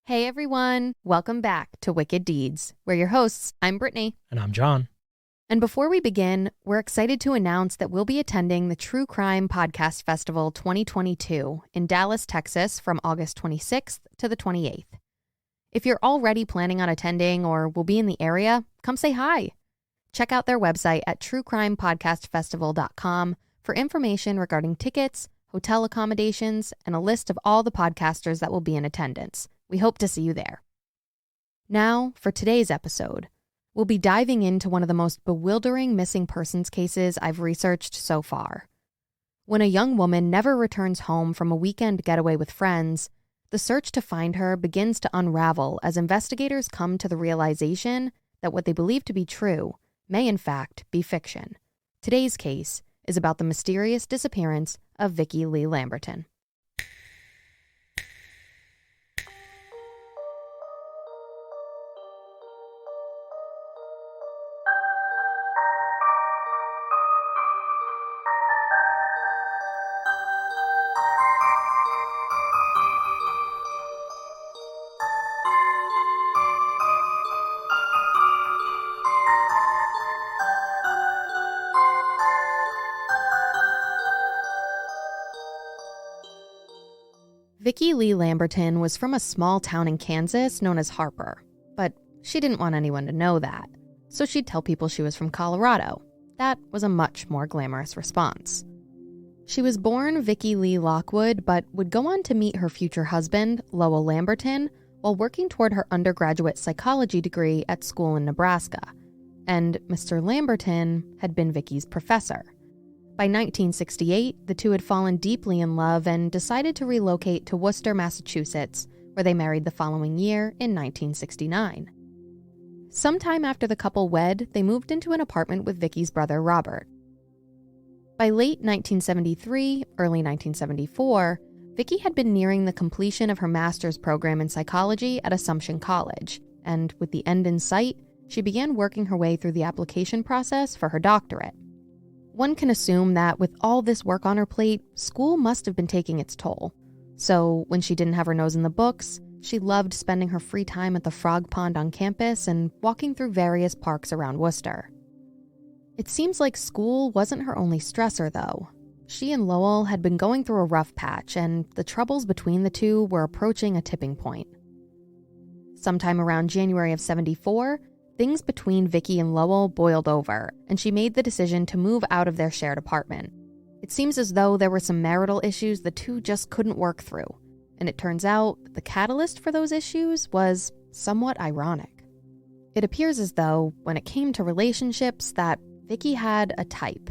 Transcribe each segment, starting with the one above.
Hey everyone, welcome back to Wicked Deeds. We're your hosts. I'm Brittany. And I'm John. And before we begin, we're excited to announce that we'll be attending the True Crime Podcast Festival 2022 in Dallas, Texas from August 26th to the 28th. If you're already planning on attending or will be in the area, come say hi. Check out their website at truecrimepodcastfestival.com for information regarding tickets, hotel accommodations, and a list of all the podcasters that will be in attendance. We hope to see you there. Now, for today's episode, we'll be diving into one of the most bewildering missing persons cases I've researched so far. When a young woman never returns home from a weekend getaway with friends, the search to find her begins to unravel as investigators come to the realization that what they believe to be true may in fact be fiction. Today's case is about the mysterious disappearance of Vicke Lee Lamberton. Vicke Lee Lamberton was from a small town in Kansas known as Harper, but she didn't want anyone to know that, so she'd tell people she was from Colorado. That was a much more glamorous response. She was born Vicke Lee Lockwood, but would go on to meet her future husband, Lowell Lamberton, while working toward her undergraduate psychology degree at school in Nebraska, and Mr. Lamberton had been Vicke's professor. By 1968, the two had fallen deeply in love and decided to relocate to Worcester, Massachusetts, where they married the following year in 1969. Sometime after the couple wed, they moved into an apartment with Vicke's brother, Robert. By late 1973, early 1974, Vicke had been nearing the completion of her master's program in psychology at Assumption College, and with the end in sight, she began working her way through the application process for her doctorate. One can assume that with all this work on her plate, school must have been taking its toll. So when she didn't have her nose in the books, she loved spending her free time at the frog pond on campus and walking through various parks around Worcester. It seems like school wasn't her only stressor, though. She and Lowell had been going through a rough patch, and the troubles between the two were approaching a tipping point. Sometime around January of '74, things between Vicke and Lowell boiled over, and she made the decision to move out of their shared apartment. It seems as though there were some marital issues the two just couldn't work through, and it turns out the catalyst for those issues was somewhat ironic. It appears as though, when it came to relationships, that Vicke had a type.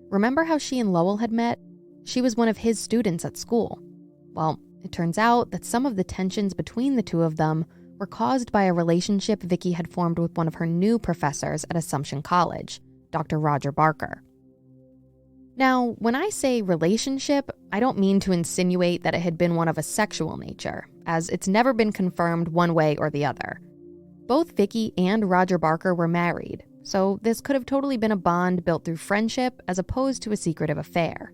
Remember how she and Lowell had met? She was one of his students at school. Well, it turns out that some of the tensions between the two of them were caused by a relationship Vicke had formed with one of her new professors at Assumption College, Dr. Roger Barker. Now, when I say relationship, I don't mean to insinuate that it had been one of a sexual nature, as it's never been confirmed one way or the other. Both Vicke and Roger Barker were married, so this could have totally been a bond built through friendship as opposed to a secretive affair.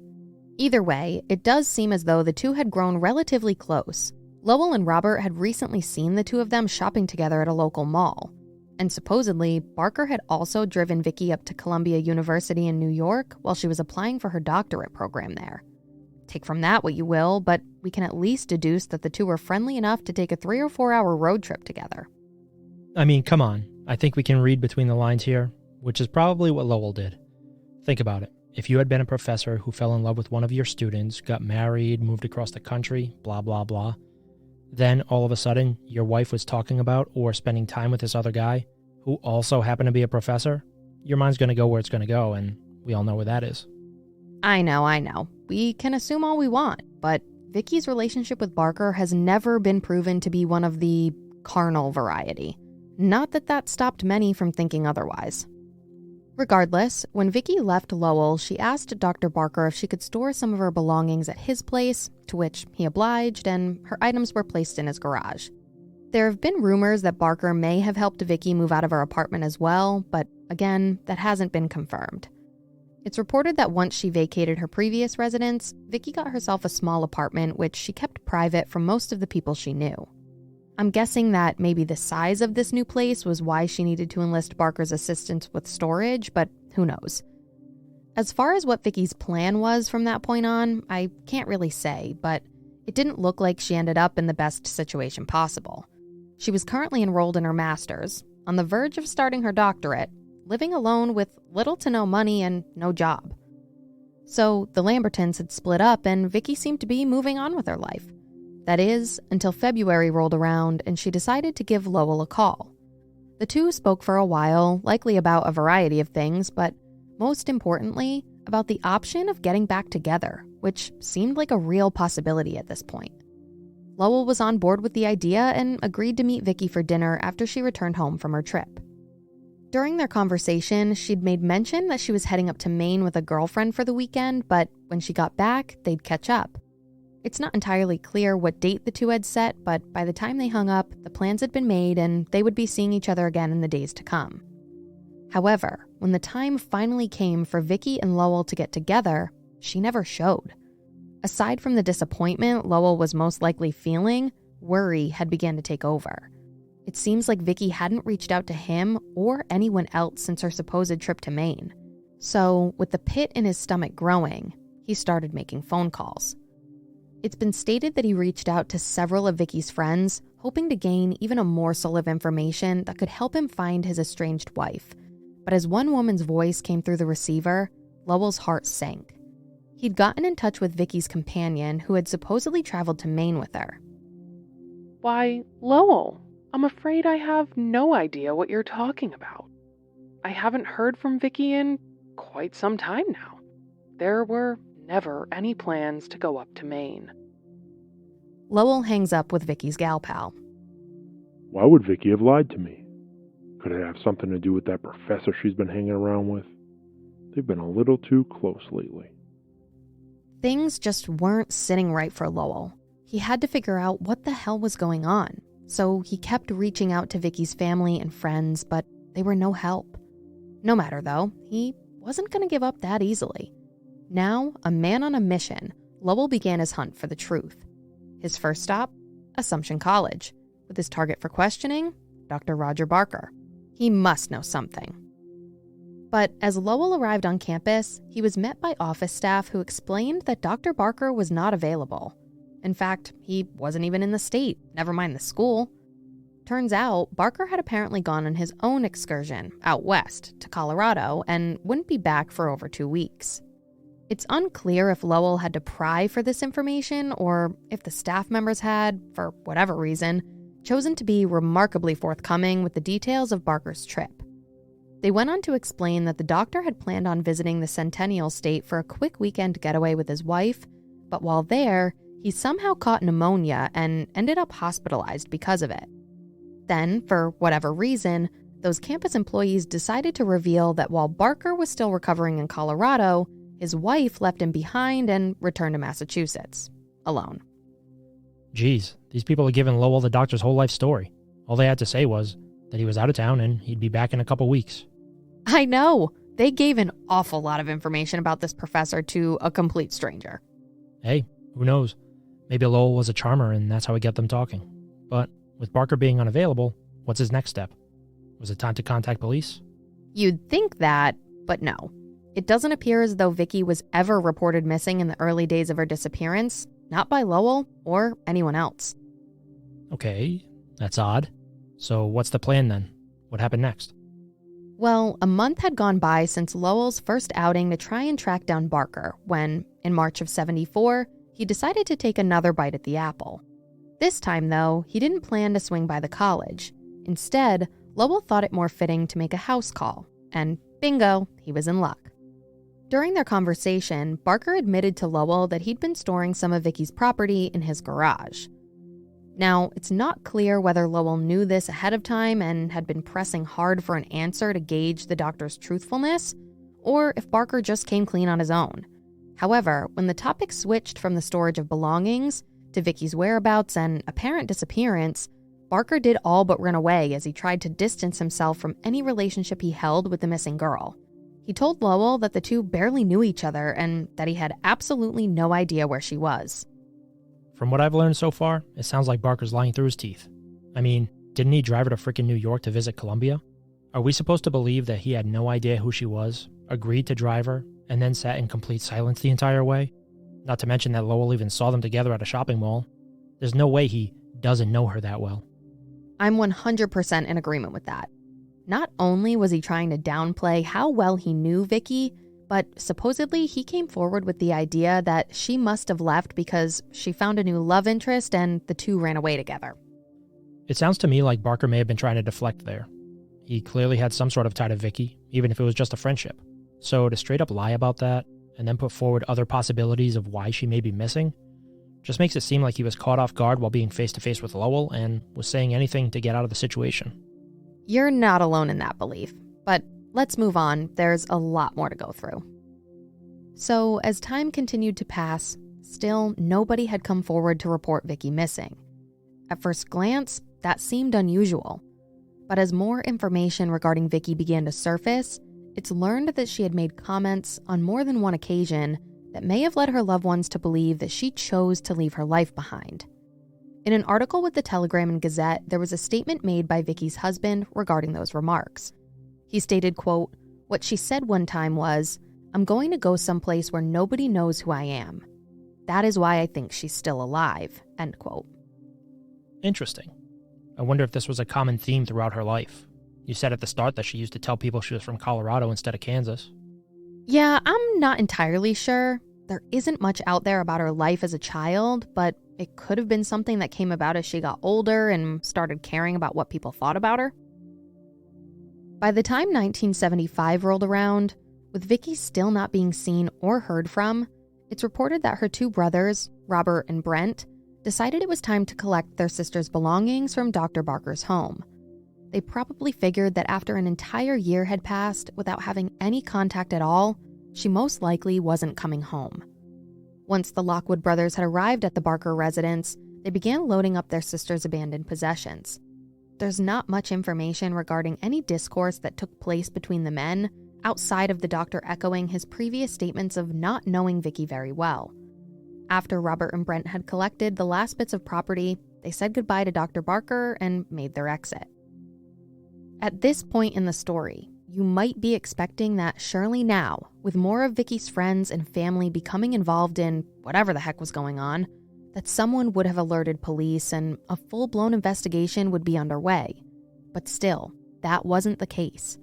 Either way, it does seem as though the two had grown relatively close. Lowell and Robert had recently seen the two of them shopping together at a local mall. And supposedly, Barker had also driven Vicke up to Columbia University in New York while she was applying for her doctorate program there. Take from that what you will, but we can at least deduce that the two were friendly enough to take a 3 or 4 hour road trip together. I mean, come on. I think we can read between the lines here, which is probably what Lowell did. Think about it. If you had been a professor who fell in love with one of your students, got married, moved across the country, blah, blah, blah, then all of a sudden your wife was talking about or spending time with this other guy who also happened to be a professor, your mind's going to go where it's going to go, and we all know where that is. I know. We can assume all we want, but Vicke's relationship with Barker has never been proven to be one of the carnal variety. Not that that stopped many from thinking otherwise. Regardless, when Vicke left Lowell, she asked Dr. Barker if she could store some of her belongings at his place, to which he obliged, and her items were placed in his garage. There have been rumors that Barker may have helped Vicke move out of her apartment as well, but again, that hasn't been confirmed. It's reported that once she vacated her previous residence, Vicke got herself a small apartment which she kept private from most of the people she knew. I'm guessing that maybe the size of this new place was why she needed to enlist Barker's assistance with storage, but who knows. As far as what Vicke's plan was from that point on, I can't really say, but it didn't look like she ended up in the best situation possible. She was currently enrolled in her master's, on the verge of starting her doctorate, living alone with little to no money and no job. So the Lambertons had split up and Vicke seemed to be moving on with her life. That is, until February rolled around and she decided to give Lowell a call. The two spoke for a while, likely about a variety of things, but most importantly, about the option of getting back together, which seemed like a real possibility at this point. Lowell was on board with the idea and agreed to meet Vicke for dinner after she returned home from her trip. During their conversation, she'd made mention that she was heading up to Maine with a girlfriend for the weekend, but when she got back, they'd catch up. It's not entirely clear what date the two had set, but by the time they hung up, the plans had been made and they would be seeing each other again in the days to come. However, when the time finally came for Vicke and Lowell to get together, she never showed. Aside from the disappointment Lowell was most likely feeling, worry had begun to take over. It seems like Vicke hadn't reached out to him or anyone else since her supposed trip to Maine. So, with the pit in his stomach growing, he started making phone calls. It's been stated that he reached out to several of Vicke's friends, hoping to gain even a morsel of information that could help him find his estranged wife. But as one woman's voice came through the receiver, Lowell's heart sank. He'd gotten in touch with Vicke's companion, who had supposedly traveled to Maine with her. "Why, Lowell, I'm afraid I have no idea what you're talking about. I haven't heard from Vicke in quite some time now. There were never any plans to go up to Maine." Lowell hangs up with Vicke's gal pal. Why would Vicke have lied to me? Could it have something to do with that professor she's been hanging around with? They've been a little too close lately. Things just weren't sitting right for Lowell. He had to figure out what the hell was going on, so he kept reaching out to Vicke's family and friends, but they were no help. No matter though, he wasn't going to give up that easily. Now, a man on a mission, Lowell began his hunt for the truth. His first stop, Assumption College, with his target for questioning, Dr. Roger Barker. He must know something. But as Lowell arrived on campus, he was met by office staff who explained that Dr. Barker was not available. In fact, he wasn't even in the state, never mind the school. Turns out, Barker had apparently gone on his own excursion out west to Colorado and wouldn't be back for over 2 weeks. It's unclear if Lowell had to pry for this information or if the staff members had, for whatever reason, chosen to be remarkably forthcoming with the details of Barker's trip. They went on to explain that the doctor had planned on visiting the Centennial State for a quick weekend getaway with his wife, but while there, he somehow caught pneumonia and ended up hospitalized because of it. Then, for whatever reason, those campus employees decided to reveal that while Barker was still recovering in Colorado, his wife left him behind and returned to Massachusetts, alone. Geez, these people had given Lowell the doctor's whole life story. All they had to say was that he was out of town and he'd be back in a couple weeks. I know! They gave an awful lot of information about this professor to a complete stranger. Hey, who knows? Maybe Lowell was a charmer and that's how he got them talking. But with Barker being unavailable, what's his next step? Was it time to contact police? You'd think that, but no. It doesn't appear as though Vicke was ever reported missing in the early days of her disappearance, not by Lowell or anyone else. Okay, that's odd. So what's the plan then? What happened next? Well, a month had gone by since Lowell's first outing to try and track down Barker when, in March of '74, he decided to take another bite at the apple. This time, though, he didn't plan to swing by the college. Instead, Lowell thought it more fitting to make a house call, and bingo, he was in luck. During their conversation, Barker admitted to Lowell that he'd been storing some of Vicke's property in his garage. Now, it's not clear whether Lowell knew this ahead of time and had been pressing hard for an answer to gauge the doctor's truthfulness, or if Barker just came clean on his own. However, when the topic switched from the storage of belongings to Vicke's whereabouts and apparent disappearance, Barker did all but run away as he tried to distance himself from any relationship he held with the missing girl. He told Lowell that the two barely knew each other and that he had absolutely no idea where she was. From what I've learned so far, it sounds like Barker's lying through his teeth. I mean, didn't he drive her to frickin' New York to visit Columbia? Are we supposed to believe that he had no idea who she was, agreed to drive her, and then sat in complete silence the entire way? Not to mention that Lowell even saw them together at a shopping mall. There's no way he doesn't know her that well. I'm 100% in agreement with that. Not only was he trying to downplay how well he knew Vicke, but supposedly he came forward with the idea that she must have left because she found a new love interest and the two ran away together. It sounds to me like Barker may have been trying to deflect there. He clearly had some sort of tie to Vicke, even if it was just a friendship. So to straight up lie about that, and then put forward other possibilities of why she may be missing, just makes it seem like he was caught off guard while being face-to-face with Lowell and was saying anything to get out of the situation. You're not alone in that belief, but let's move on. There's a lot more to go through. So, as time continued to pass, still nobody had come forward to report Vicke missing. At first glance, that seemed unusual. But as more information regarding Vicke began to surface, it's learned that she had made comments on more than one occasion that may have led her loved ones to believe that she chose to leave her life behind. In an article with the Telegram and Gazette, there was a statement made by Vicke's husband regarding those remarks. He stated, quote, "What she said one time was, 'I'm going to go someplace where nobody knows who I am. That is why I think she's still alive,' end quote." Interesting. I wonder if this was a common theme throughout her life. You said at the start that she used to tell people she was from Colorado instead of Kansas. Yeah, I'm not entirely sure. There isn't much out there about her life as a child, but it could have been something that came about as she got older and started caring about what people thought about her. By the time 1975 rolled around, with Vicke still not being seen or heard from, it's reported that her two brothers, Robert and Brent, decided it was time to collect their sister's belongings from Dr. Barker's home. They probably figured that after an entire year had passed without having any contact at all, she most likely wasn't coming home. Once the Lockwood brothers had arrived at the Barker residence, they began loading up their sister's abandoned possessions. There's not much information regarding any discourse that took place between the men, outside of the doctor echoing his previous statements of not knowing Vicke very well. After Robert and Brent had collected the last bits of property, they said goodbye to Dr. Barker and made their exit. At this point in the story, you might be expecting that surely now, with more of Vicke's friends and family becoming involved in whatever the heck was going on, that someone would have alerted police and a full-blown investigation would be underway. But still, that wasn't the case.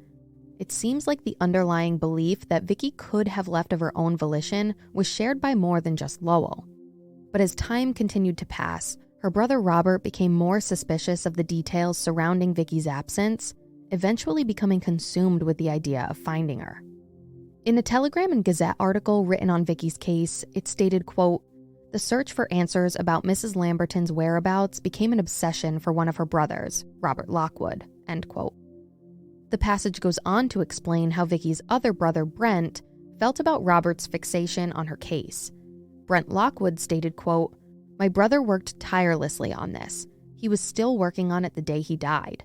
It seems like the underlying belief that Vicke could have left of her own volition was shared by more than just Lowell. But as time continued to pass, her brother Robert became more suspicious of the details surrounding Vicke's absence, eventually becoming consumed with the idea of finding her. In a Telegram and Gazette article written on Vicke's case, it stated, quote, "The search for answers about Mrs. Lamberton's whereabouts became an obsession for one of her brothers, Robert Lockwood," end quote. The passage goes on to explain how Vicke's other brother, Brent, felt about Robert's fixation on her case. Brent Lockwood stated, quote, "My brother worked tirelessly on this. He was still working on it the day he died.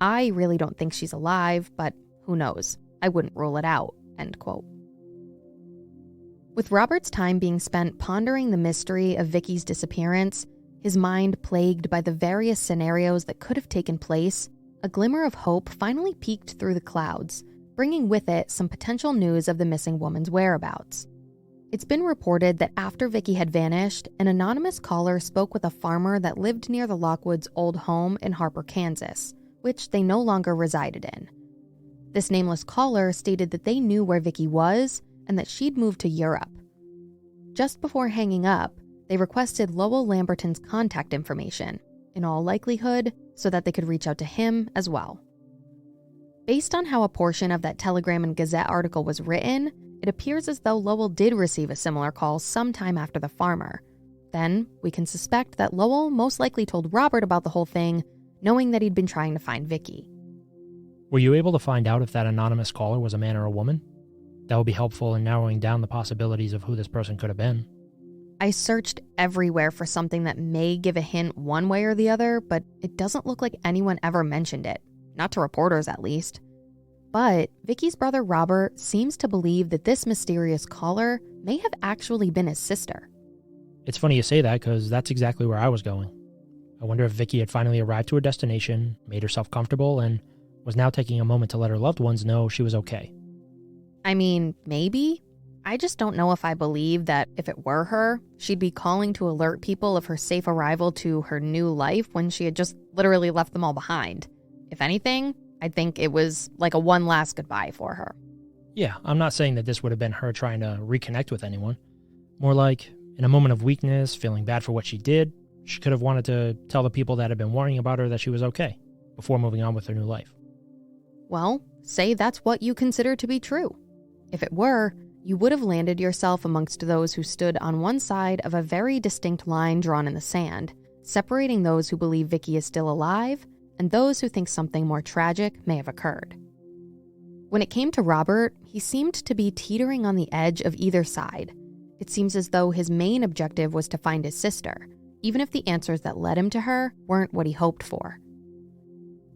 I really don't think she's alive, but who knows? I wouldn't rule it out," end quote. With Robert's time being spent pondering the mystery of Vicke's disappearance, his mind plagued by the various scenarios that could have taken place, a glimmer of hope finally peeked through the clouds, bringing with it some potential news of the missing woman's whereabouts. It's been reported that after Vicke had vanished, an anonymous caller spoke with a farmer that lived near the Lockwoods' old home in Harper, Kansas, which they no longer resided in. This nameless caller stated that they knew where Vicke was and that she'd moved to Europe. Just before hanging up, they requested Lowell Lamberton's contact information, in all likelihood, so that they could reach out to him as well. Based on how a portion of that Telegram and Gazette article was written, it appears as though Lowell did receive a similar call sometime after the farmer. Then, we can suspect that Lowell most likely told Robert about the whole thing, knowing that he'd been trying to find Vicke. Were you able to find out if that anonymous caller was a man or a woman? That would be helpful in narrowing down the possibilities of who this person could have been. I searched everywhere for something that may give a hint one way or the other, but it doesn't look like anyone ever mentioned it. Not to reporters, at least. But Vicke's brother Robert seems to believe that this mysterious caller may have actually been his sister. It's funny you say that because that's exactly where I was going. I wonder if Vicke had finally arrived to her destination, made herself comfortable, and was now taking a moment to let her loved ones know she was okay. I mean, maybe. I just don't know if I believe that if it were her, she'd be calling to alert people of her safe arrival to her new life when she had just literally left them all behind. If anything, I think it was like a one last goodbye for her. Yeah, I'm not saying that this would have been her trying to reconnect with anyone. More like, in a moment of weakness, feeling bad for what she did, she could have wanted to tell the people that had been worrying about her that she was okay, before moving on with her new life. Well, say that's what you consider to be true. If it were, you would have landed yourself amongst those who stood on one side of a very distinct line drawn in the sand, separating those who believe Vicke is still alive and those who think something more tragic may have occurred. When it came to Robert, he seemed to be teetering on the edge of either side. It seems as though his main objective was to find his sister, even if the answers that led him to her weren't what he hoped for.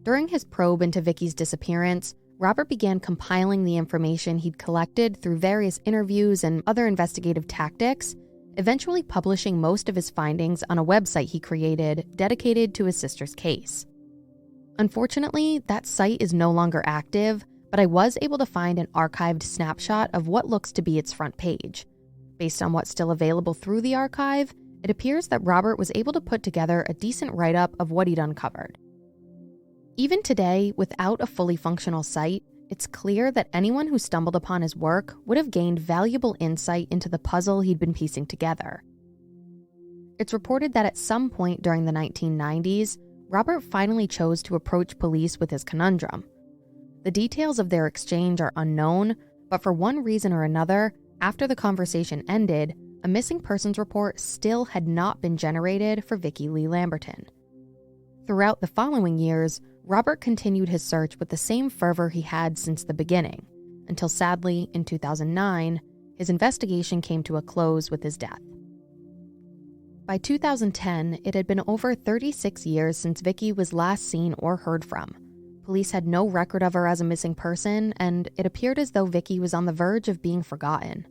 During his probe into Vicke's disappearance, Robert began compiling the information he'd collected through various interviews and other investigative tactics, eventually publishing most of his findings on a website he created dedicated to his sister's case. Unfortunately, that site is no longer active, but I was able to find an archived snapshot of what looks to be its front page. Based on what's still available through the archive, it appears that Robert was able to put together a decent write-up of what he'd uncovered. Even today, without a fully functional site, it's clear that anyone who stumbled upon his work would have gained valuable insight into the puzzle he'd been piecing together. It's reported that at some point during the 1990s, Robert finally chose to approach police with his conundrum. The details of their exchange are unknown, but for one reason or another, after the conversation ended, a missing persons report still had not been generated for Vicke Lee Lamberton. Throughout the following years, Robert continued his search with the same fervor he had since the beginning, until sadly, in 2009, his investigation came to a close with his death. By 2010, it had been over 36 years since Vicke was last seen or heard from. Police had no record of her as a missing person, and it appeared as though Vicke was on the verge of being forgotten.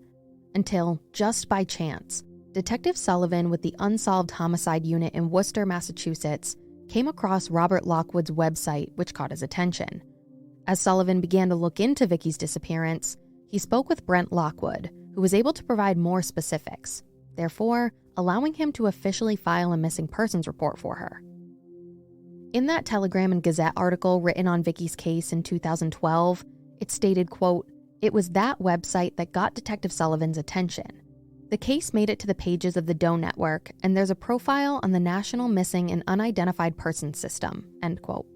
Until, just by chance, Detective Sullivan with the Unsolved Homicide Unit in Worcester, Massachusetts, came across Robert Lockwood's website, which caught his attention. As Sullivan began to look into Vicke's disappearance, he spoke with Brent Lockwood, who was able to provide more specifics, therefore allowing him to officially file a missing persons report for her. In that Telegram and Gazette article written on Vicke's case in 2012, it stated, quote, "It was that website that got Detective Sullivan's attention. The case made it to the pages of the Doe Network, and there's a profile on the National Missing and Unidentified Persons System," end quote.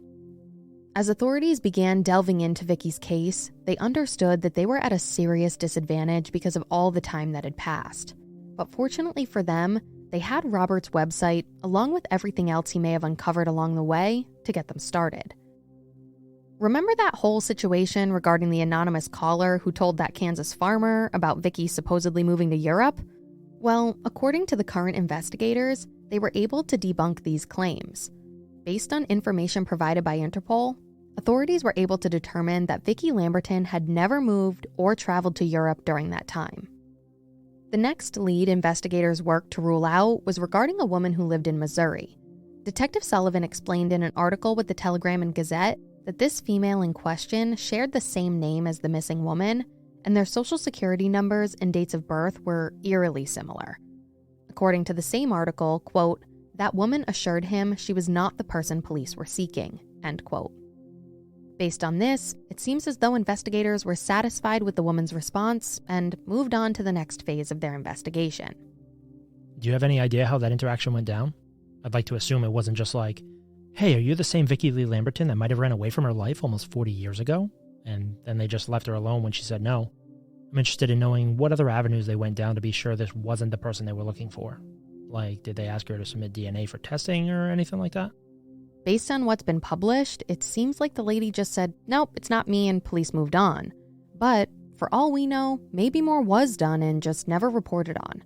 As authorities began delving into Vicke's case, they understood that they were at a serious disadvantage because of all the time that had passed. But fortunately for them, they had Robert's website, along with everything else he may have uncovered along the way, to get them started. Remember that whole situation regarding the anonymous caller who told that Kansas farmer about Vicke supposedly moving to Europe? Well, according to the current investigators, they were able to debunk these claims. Based on information provided by Interpol, authorities were able to determine that Vicke Lamberton had never moved or traveled to Europe during that time. The next lead investigators worked to rule out was regarding a woman who lived in Missouri. Detective Sullivan explained in an article with the Telegram and Gazette that this female in question shared the same name as the missing woman, and their social security numbers and dates of birth were eerily similar. According to the same article, quote, "That woman assured him she was not the person police were seeking," end quote. Based on this, it seems as though investigators were satisfied with the woman's response and moved on to the next phase of their investigation. Do you have any idea how that interaction went down? I'd like to assume it wasn't just like, "Hey, are you the same Vicke Lee Lamberton that might have ran away from her life almost 40 years ago?" And then they just left her alone when she said no. I'm interested in knowing what other avenues they went down to be sure this wasn't the person they were looking for. Like, did they ask her to submit DNA for testing or anything like that? Based on what's been published, it seems like the lady just said, "Nope, it's not me," and police moved on. But, for all we know, maybe more was done and just never reported on.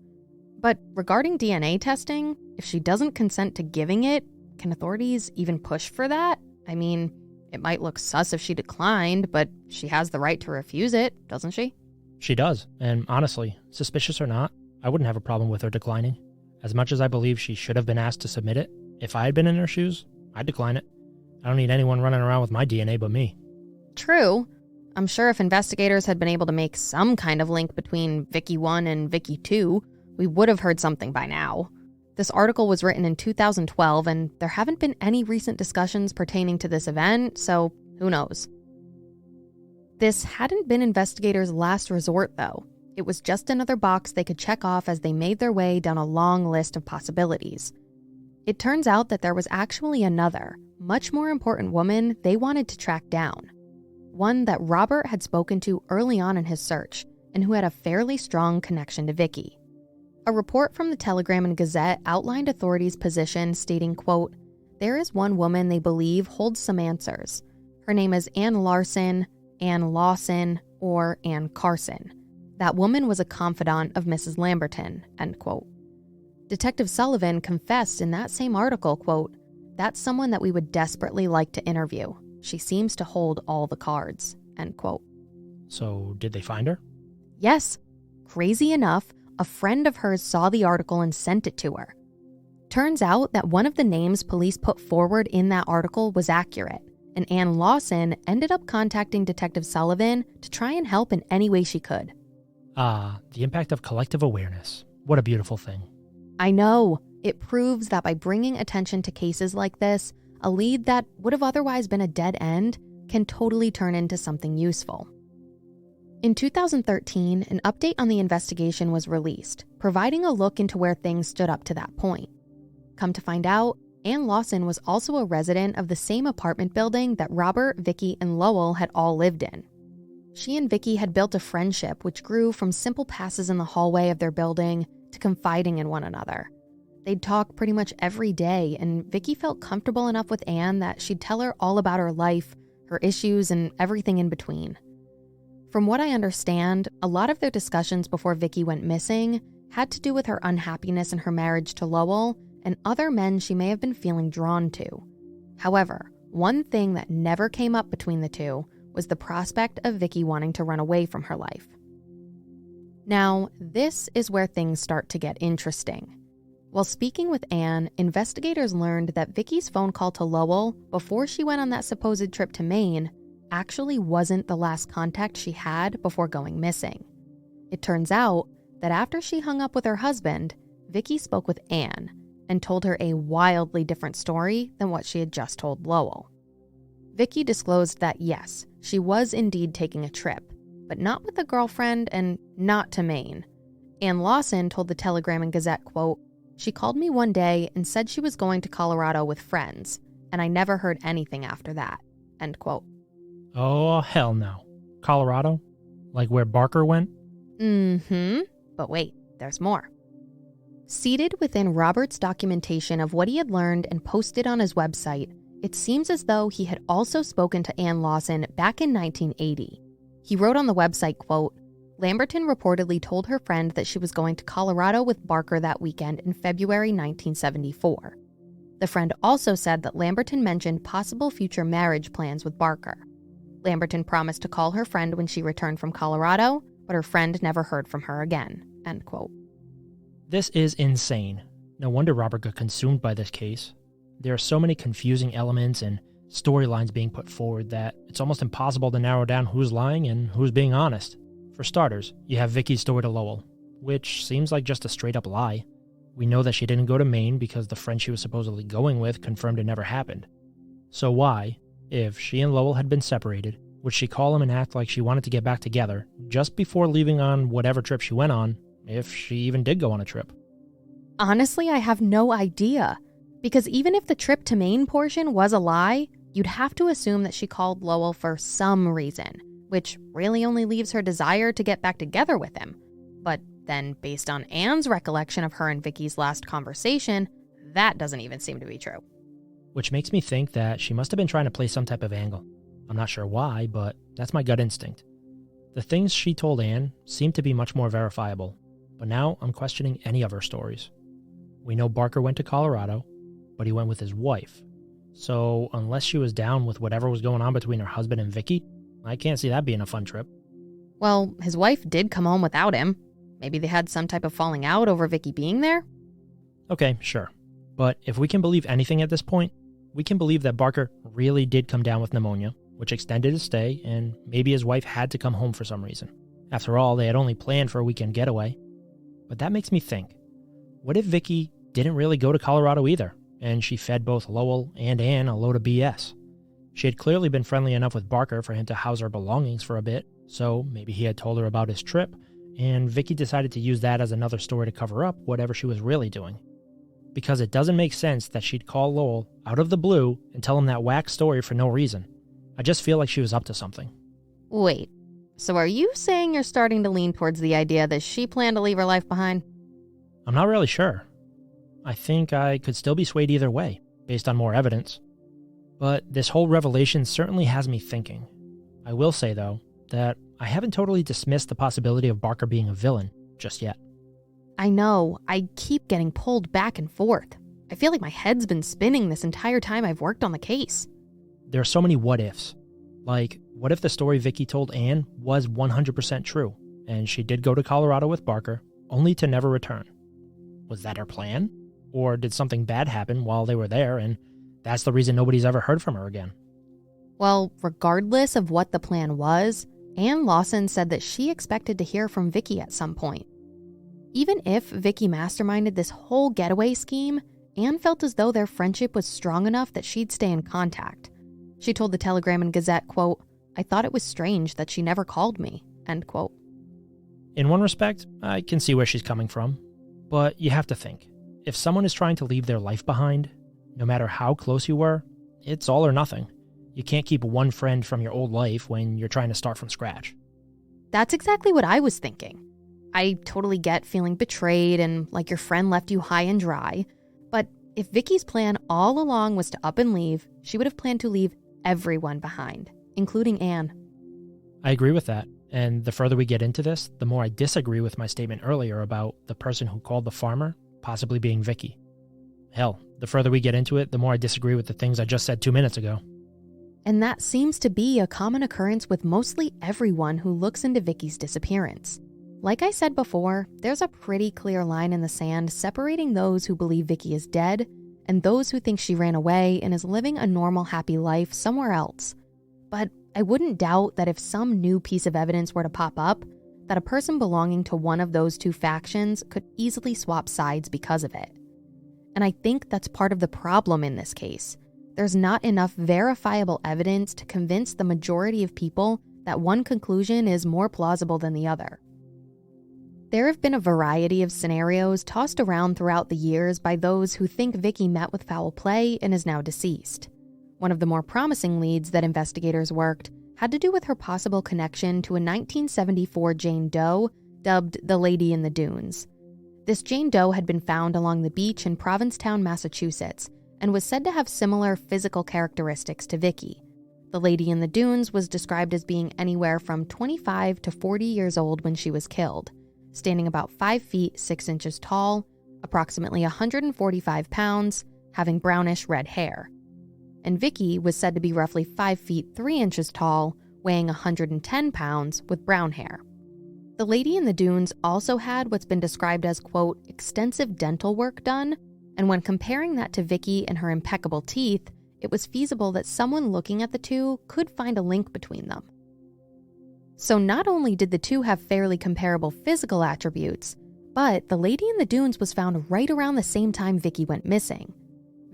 But regarding DNA testing, if she doesn't consent to giving it, can authorities even push for that? I mean, it might look sus if she declined, but she has the right to refuse it, doesn't she? She does, and honestly, suspicious or not, I wouldn't have a problem with her declining. As much as I believe she should have been asked to submit it, If I had been in her shoes, I'd decline it. I don't need anyone running around with my DNA but me. True. I'm sure if investigators had been able to make some kind of link between Vicke 1 and Vicke 2, we would have heard something by now. This article was written in 2012, and there haven't been any recent discussions pertaining to this event, so who knows? This hadn't been investigators' last resort, though. It was just another box they could check off as they made their way down a long list of possibilities. It turns out that there was actually another, much more important woman they wanted to track down. One that Robert had spoken to early on in his search, and who had a fairly strong connection to Vicke. A report from the Telegram and Gazette outlined authorities' position, stating, quote, "There is one woman they believe holds some answers. Her name is Ann Larson, Ann Lawson, or Ann Carson. That woman was a confidant of Mrs. Lamberton," end quote. Detective Sullivan confessed in that same article, quote, "That's someone that we would desperately like to interview. She seems to hold all the cards," end quote. So, did they find her? Yes. Crazy enough, a friend of hers saw the article and sent it to her. Turns out that one of the names police put forward in that article was accurate, and Ann Lawson ended up contacting Detective Sullivan to try and help in any way she could. Ah, the impact of collective awareness. What a beautiful thing. I know. It proves that by bringing attention to cases like this, a lead that would have otherwise been a dead end can totally turn into something useful. In 2013, an update on the investigation was released, providing a look into where things stood up to that point. Come to find out, Ann Lawson was also a resident of the same apartment building that Robert, Vicke, and Lowell had all lived in. She and Vicke had built a friendship which grew from simple passes in the hallway of their building to confiding in one another. They'd talk pretty much every day, and Vicke felt comfortable enough with Ann that she'd tell her all about her life, her issues, and everything in between. From what I understand, a lot of their discussions before Vicke went missing had to do with her unhappiness in her marriage to Lowell and other men she may have been feeling drawn to. However, one thing that never came up between the two was the prospect of Vicke wanting to run away from her life. Now, this is where things start to get interesting. While speaking with Ann, investigators learned that Vicke's phone call to Lowell before she went on that supposed trip to Maine actually wasn't the last contact she had before going missing. It turns out that after she hung up with her husband, Vicke spoke with Ann and told her a wildly different story than what she had just told Lowell. Vicke disclosed that yes, she was indeed taking a trip, but not with a girlfriend and not to Maine. Ann Lawson told the Telegram and Gazette, quote, "She called me one day and said she was going to Colorado with friends, and I never heard anything after that," end quote. Oh, hell no. Colorado? Like where Barker went? Mm-hmm. But wait, there's more. Seated within Robert's documentation of what he had learned and posted on his website, it seems as though he had also spoken to Ann Lawson back in 1980. He wrote on the website, quote, "Lamberton reportedly told her friend that she was going to Colorado with Barker that weekend in February 1974. The friend also said that Lamberton mentioned possible future marriage plans with Barker. Lamberton promised to call her friend when she returned from Colorado, but her friend never heard from her again," end quote. This is insane. No wonder Robert got consumed by this case. There are so many confusing elements and storylines being put forward that it's almost impossible to narrow down who's lying and who's being honest. For starters, you have Vicke's story to Lowell, which seems like just a straight-up lie. We know that she didn't go to Maine because the friend she was supposedly going with confirmed it never happened. So why, if she and Lowell had been separated, would she call him and act like she wanted to get back together just before leaving on whatever trip she went on, if she even did go on a trip? Honestly, I have no idea. Because even if the trip to Maine portion was a lie, you'd have to assume that she called Lowell for some reason, which really only leaves her desire to get back together with him. But then, based on Ann's recollection of her and Vicke's last conversation, that doesn't even seem to be true. Which makes me think that she must have been trying to play some type of angle. I'm not sure why, but that's my gut instinct. The things she told Ann seem to be much more verifiable, but now I'm questioning any of her stories. We know Barker went to Colorado, but he went with his wife. So unless she was down with whatever was going on between her husband and Vicke, I can't see that being a fun trip. Well, his wife did come home without him. Maybe they had some type of falling out over Vicke being there? Okay, sure. But if we can believe anything at this point, we can believe that Barker really did come down with pneumonia, which extended his stay, and maybe his wife had to come home for some reason. After all, they had only planned for a weekend getaway. But that makes me think, what if Vicke didn't really go to Colorado either, and she fed both Lowell and Ann a load of BS? She had clearly been friendly enough with Barker for him to house her belongings for a bit, so maybe he had told her about his trip, and Vicke decided to use that as another story to cover up whatever she was really doing. Because it doesn't make sense that she'd call Lowell out of the blue and tell him that whack story for no reason. I just feel like she was up to something. Wait, so are you saying you're starting to lean towards the idea that she planned to leave her life behind? I'm not really sure. I think I could still be swayed either way, based on more evidence. But this whole revelation certainly has me thinking. I will say, though, that I haven't totally dismissed the possibility of Barker being a villain just yet. I know, I keep getting pulled back and forth. I feel like my head's been spinning this entire time I've worked on the case. There are so many what-ifs. Like, what if the story Vicke told Ann was 100% true, and she did go to Colorado with Barker, only to never return? Was that her plan? Or did something bad happen while they were there, and that's the reason nobody's ever heard from her again? Well, regardless of what the plan was, Ann Lawson said that she expected to hear from Vicke at some point. Even if Vicke masterminded this whole getaway scheme, Ann felt as though their friendship was strong enough that she'd stay in contact. She told the Telegram and Gazette, quote, "I thought it was strange that she never called me," end quote. In one respect, I can see where she's coming from. But you have to think, if someone is trying to leave their life behind, no matter how close you were, it's all or nothing. You can't keep one friend from your old life when you're trying to start from scratch. That's exactly what I was thinking. I totally get feeling betrayed and like your friend left you high and dry. But if Vicke's plan all along was to up and leave, she would have planned to leave everyone behind, including Ann. I agree with that. And the further we get into this, the more I disagree with my statement earlier about the person who called the farmer possibly being Vicke. Hell, the further we get into it, the more I disagree with the things I just said 2 minutes ago. And that seems to be a common occurrence with mostly everyone who looks into Vicke's disappearance. Like I said before, there's a pretty clear line in the sand separating those who believe Vicke is dead and those who think she ran away and is living a normal, happy life somewhere else. But I wouldn't doubt that if some new piece of evidence were to pop up, that a person belonging to one of those two factions could easily swap sides because of it. And I think that's part of the problem in this case. There's not enough verifiable evidence to convince the majority of people that one conclusion is more plausible than the other. There have been a variety of scenarios tossed around throughout the years by those who think Vicke met with foul play and is now deceased. One of the more promising leads that investigators worked had to do with her possible connection to a 1974 Jane Doe dubbed the Lady in the Dunes. This Jane Doe had been found along the beach in Provincetown, Massachusetts, and was said to have similar physical characteristics to Vicke. The Lady in the Dunes was described as being anywhere from 25 to 40 years old when she was killed, standing about 5 feet 6 inches tall, approximately 145 pounds, having brownish red hair. And Vicke was said to be roughly 5 feet 3 inches tall, weighing 110 pounds with brown hair. The Lady in the Dunes also had what's been described as, quote, extensive dental work done, and when comparing that to Vicke and her impeccable teeth, it was feasible that someone looking at the two could find a link between them. So not only did the two have fairly comparable physical attributes, but the Lady in the Dunes was found right around the same time Vicke went missing.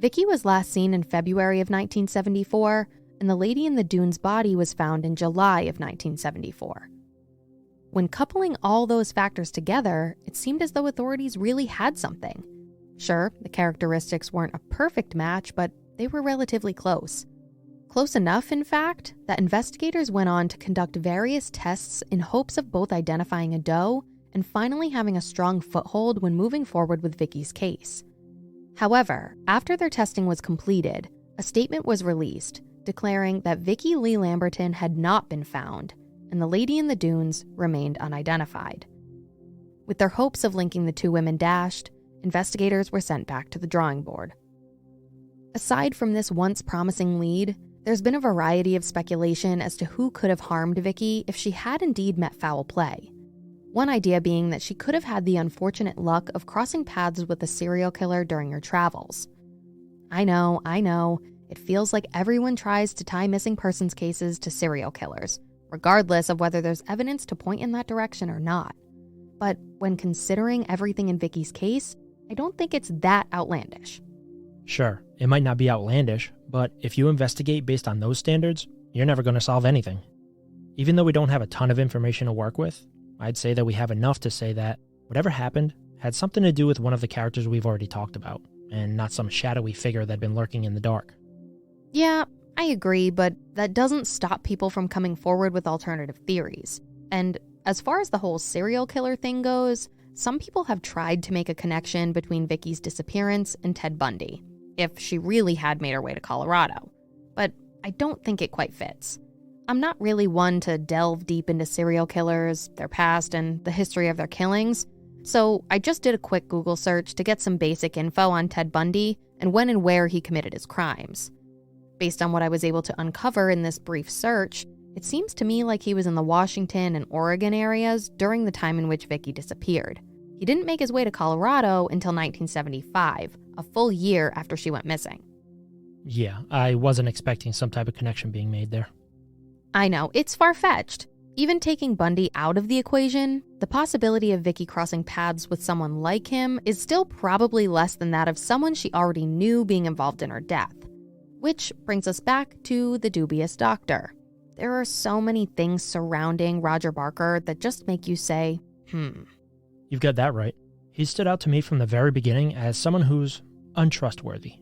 Vicke was last seen in February of 1974, and the Lady in the Dunes' body was found in July of 1974. When coupling all those factors together, it seemed as though authorities really had something. Sure, the characteristics weren't a perfect match, but they were relatively close. Close enough, in fact, that investigators went on to conduct various tests in hopes of both identifying a doe and finally having a strong foothold when moving forward with Vicke's case. However, after their testing was completed, a statement was released declaring that Vicke Lee Lamberton had not been found, and the Lady in the Dunes remained unidentified. With their hopes of linking the two women dashed, investigators were sent back to the drawing board. Aside from this once promising lead, there's been a variety of speculation as to who could have harmed Vicke if she had indeed met foul play. One idea being that she could have had the unfortunate luck of crossing paths with a serial killer during her travels. I know. It feels like everyone tries to tie missing persons cases to serial killers, regardless of whether there's evidence to point in that direction or not. But when considering everything in Vicke's case, I don't think it's that outlandish. Sure, it might not be outlandish, but if you investigate based on those standards, you're never going to solve anything. Even though we don't have a ton of information to work with, I'd say that we have enough to say that whatever happened had something to do with one of the characters we've already talked about, and not some shadowy figure that'd been lurking in the dark. Yeah, I agree, but that doesn't stop people from coming forward with alternative theories. And as far as the whole serial killer thing goes, some people have tried to make a connection between Vicke's disappearance and Ted Bundy, if she really had made her way to Colorado. But I don't think it quite fits. I'm not really one to delve deep into serial killers, their past, and the history of their killings, so I just did a quick Google search to get some basic info on Ted Bundy and when and where he committed his crimes. Based on what I was able to uncover in this brief search, it seems to me like he was in the Washington and Oregon areas during the time in which Vicke disappeared. He didn't make his way to Colorado until 1975, a full year after she went missing. Yeah, I wasn't expecting some type of connection being made there. I know, it's far-fetched. Even taking Bundy out of the equation, the possibility of Vicke crossing paths with someone like him is still probably less than that of someone she already knew being involved in her death. Which brings us back to the dubious doctor. There are so many things surrounding Roger Barker that just make you say, You've got that right. He stood out to me from the very beginning as someone who's untrustworthy.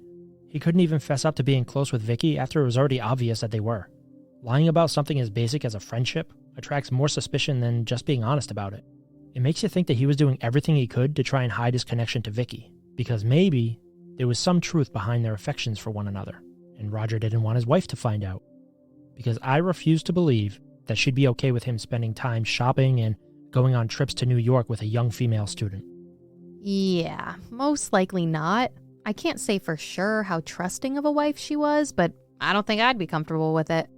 He couldn't even fess up to being close with Vicke after it was already obvious that they were. Lying about something as basic as a friendship attracts more suspicion than just being honest about it. It makes you think that he was doing everything he could to try and hide his connection to Vicke, because maybe there was some truth behind their affections for one another, and Roger didn't want his wife to find out. Because I refuse to believe that she'd be okay with him spending time shopping and going on trips to New York with a young female student. Yeah, most likely not. I can't say for sure how trusting of a wife she was, but I don't think I'd be comfortable with it.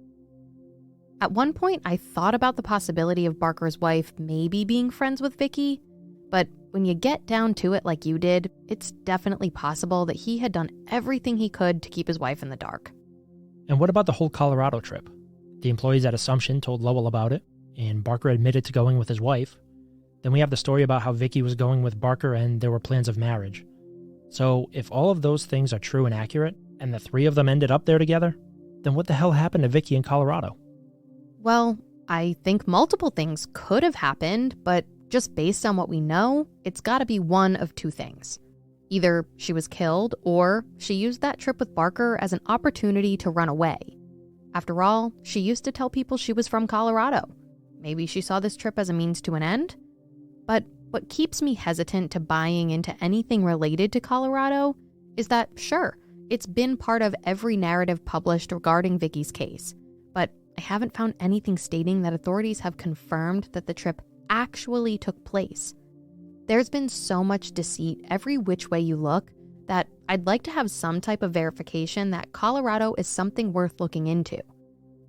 At one point, I thought about the possibility of Barker's wife maybe being friends with Vicke, but when you get down to it like you did, it's definitely possible that he had done everything he could to keep his wife in the dark. And what about the whole Colorado trip? The employees at Assumption told Lowell about it, and Barker admitted to going with his wife. Then we have the story about how Vicke was going with Barker and there were plans of marriage. So if all of those things are true and accurate, and the three of them ended up there together, then what the hell happened to Vicke in Colorado? Well, I think multiple things could have happened, but just based on what we know, it's gotta be one of two things. Either she was killed, or she used that trip with Barker as an opportunity to run away. After all, she used to tell people she was from Colorado. Maybe she saw this trip as a means to an end? But what keeps me hesitant to buying into anything related to Colorado is that, sure, it's been part of every narrative published regarding Vicke's case, but I haven't found anything stating that authorities have confirmed that the trip actually took place. There's been so much deceit every which way you look that I'd like to have some type of verification that Colorado is something worth looking into.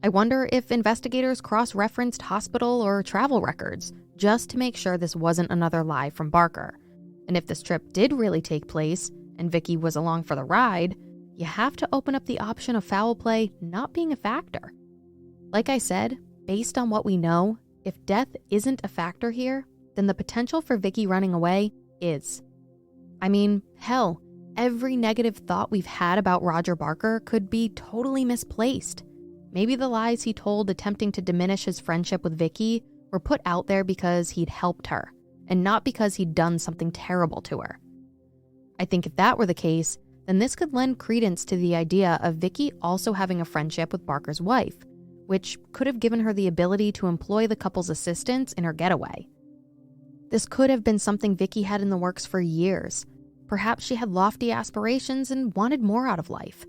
I wonder if investigators cross-referenced hospital or travel records just to make sure this wasn't another lie from Barker. And if this trip did really take place and Vicke was along for the ride, you have to open up the option of foul play not being a factor. Like I said, based on what we know, if death isn't a factor here, then the potential for Vicke running away is. I mean, hell, every negative thought we've had about Roger Barker could be totally misplaced. Maybe the lies he told attempting to diminish his friendship with Vicke were put out there because he'd helped her, and not because he'd done something terrible to her. I think if that were the case, then this could lend credence to the idea of Vicke also having a friendship with Barker's wife, which could have given her the ability to employ the couple's assistance in her getaway. This could have been something Vicke had in the works for years. Perhaps she had lofty aspirations and wanted more out of life.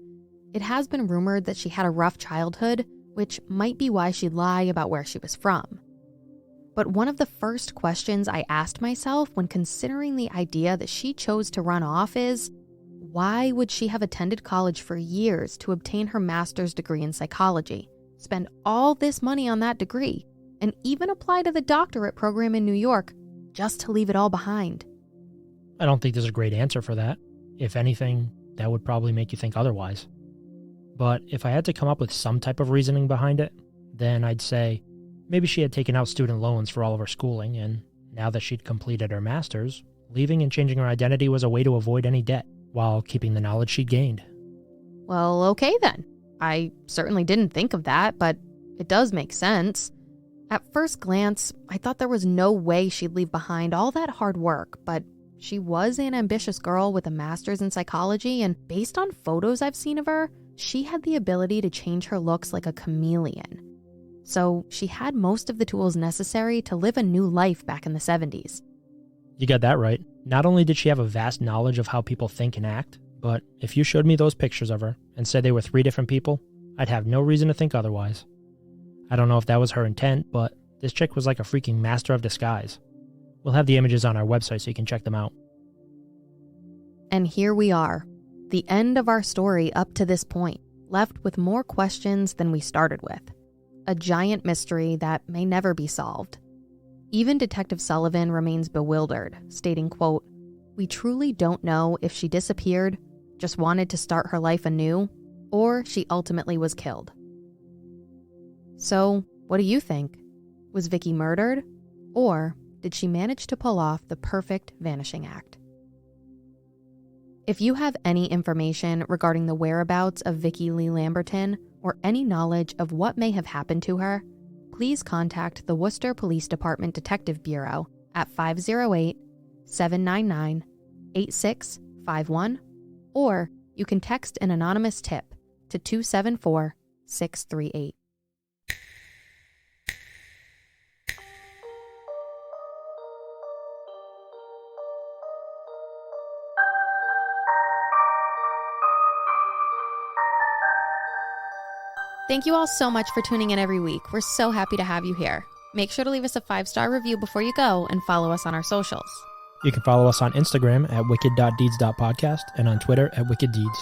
It has been rumored that she had a rough childhood, which might be why she'd lie about where she was from. But one of the first questions I asked myself when considering the idea that she chose to run off is, why would she have attended college for years to obtain her master's degree in psychology, spend all this money on that degree, and even apply to the doctorate program in New York just to leave it all behind? I don't think there's a great answer for that. If anything, that would probably make you think otherwise. But if I had to come up with some type of reasoning behind it, then I'd say maybe she had taken out student loans for all of her schooling, and now that she'd completed her master's, leaving and changing her identity was a way to avoid any debt while keeping the knowledge she'd gained. Well, okay then. I certainly didn't think of that, but it does make sense. At first glance, I thought there was no way she'd leave behind all that hard work, but she was an ambitious girl with a master's in psychology, and based on photos I've seen of her, she had the ability to change her looks like a chameleon. So she had most of the tools necessary to live a new life back in the 70s. You got that right. Not only did she have a vast knowledge of how people think and act, but if you showed me those pictures of her and said they were 3 different people, I'd have no reason to think otherwise. I don't know if that was her intent, but this chick was like a freaking master of disguise. We'll have the images on our website so you can check them out. And here we are, the end of our story up to this point, left with more questions than we started with. A giant mystery that may never be solved. Even Detective Sullivan remains bewildered, stating, quote, "We truly don't know if she disappeared, just wanted to start her life anew, or she ultimately was killed." So, what do you think? Was Vicke murdered? Or did she manage to pull off the perfect vanishing act? If you have any information regarding the whereabouts of Vicke Lee Lamberton or any knowledge of what may have happened to her, please contact the Worcester Police Department Detective Bureau at 508-799-8651, or you can text an anonymous tip to 274-638. Thank you all so much for tuning in every week. We're so happy to have you here. Make sure to leave us a 5-star review before you go and follow us on our socials. You can follow us on Instagram at wicked.deeds.podcast and on Twitter at wickeddeeds.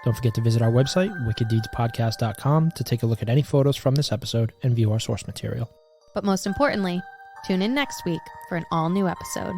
Don't forget to visit our website, wickeddeedspodcast.com, to take a look at any photos from this episode and view our source material. But most importantly, tune in next week for an all-new episode.